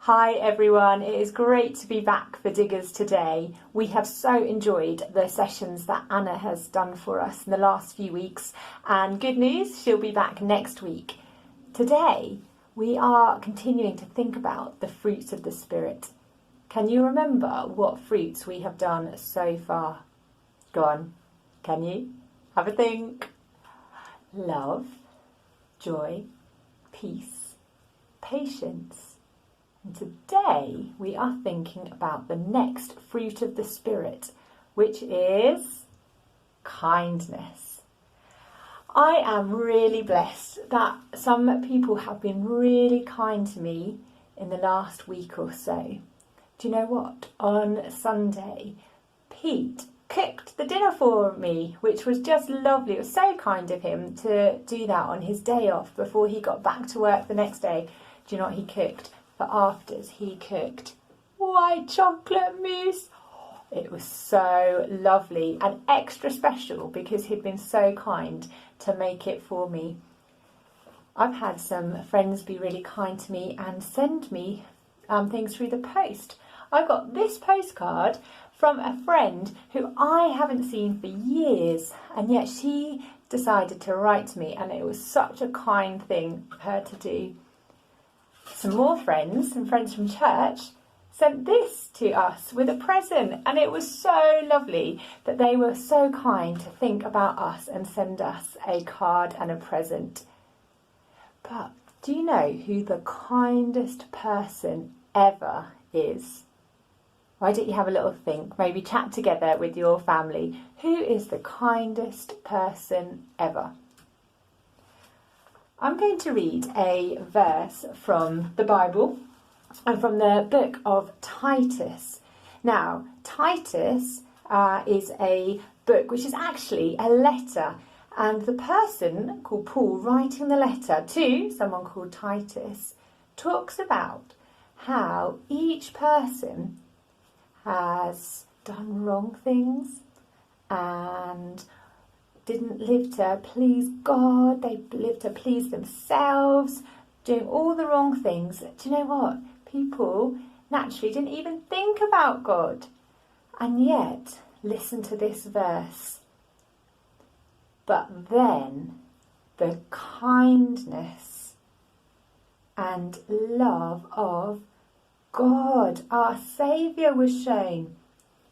Hi everyone, it is great to be back for Diggers today. We have so enjoyed the sessions that Anna has done for us in the last few weeks, and good news, she'll be back next week. Today we are continuing to think about the fruits of the Spirit. Can you remember what fruits we have done so far? Go on, can you? Have a think. Love, joy, peace, patience. And today we are thinking about the next fruit of the Spirit, which is kindness. I am really blessed that some people have been really kind to me in the last week or so. Do you know what? On Sunday, Pete cooked the dinner for me, which was just lovely. It was so kind of him to do that on his day off before he got back to work the next day. Do you know what he cooked? For afters, he cooked white chocolate mousse. It was so lovely and extra special because he'd been so kind to make it for me. I've had some friends be really kind to me and send me things through the post. I got this postcard from a friend who I haven't seen for years, and yet she decided to write to me, and it was such a kind thing for her to do. Some more friends and friends from church sent this to us with a present, and it was so lovely that they were so kind to think about us and send us a card and a present. But do you know who the kindest person ever is? Why don't you have a little think, maybe chat together with your family. Who is the kindest person ever? I'm going to read a verse from the Bible and from the book of Titus. Now, Titus is a book which is actually a letter, and the person called Paul writing the letter to someone called Titus talks about how each person has done wrong things and didn't live to please God, they lived to please themselves, doing all the wrong things. Do you know what? People naturally didn't even think about God. And yet, listen to this verse. But then the kindness and love of God, our Saviour, was shown.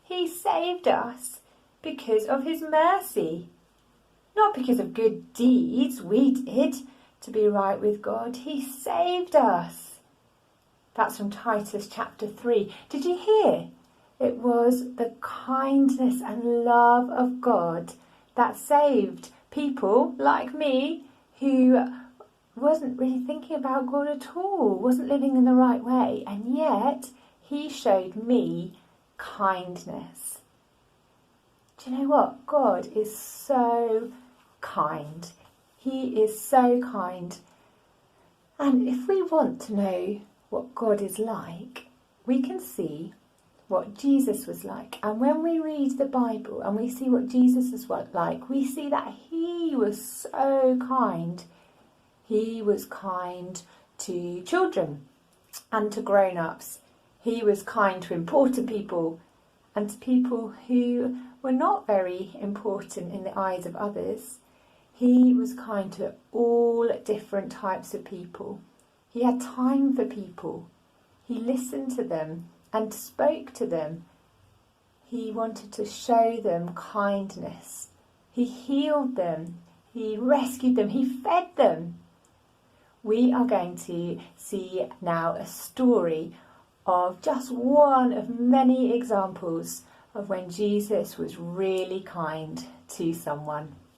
He saved us because of his mercy. Not because of good deeds we did to be right with God. He saved us. That's from Titus chapter 3. Did you hear? It was the kindness and love of God that saved people like me who wasn't really thinking about God at all, wasn't living in the right way, and yet he showed me kindness. Do you know what? God is so kind. He is so kind. And if we want to know what God is like, we can see what Jesus was like. And when we read the Bible and we see what Jesus was like, we see that he was so kind. He was kind to children and to grown-ups. He was kind to important people and to people who were not very important in the eyes of others. He was kind to all different types of people. He had time for people. He listened to them and spoke to them. He wanted to show them kindness. He healed them. He rescued them. He fed them. We are going to see now a story of just one of many examples of when Jesus was really kind to someone.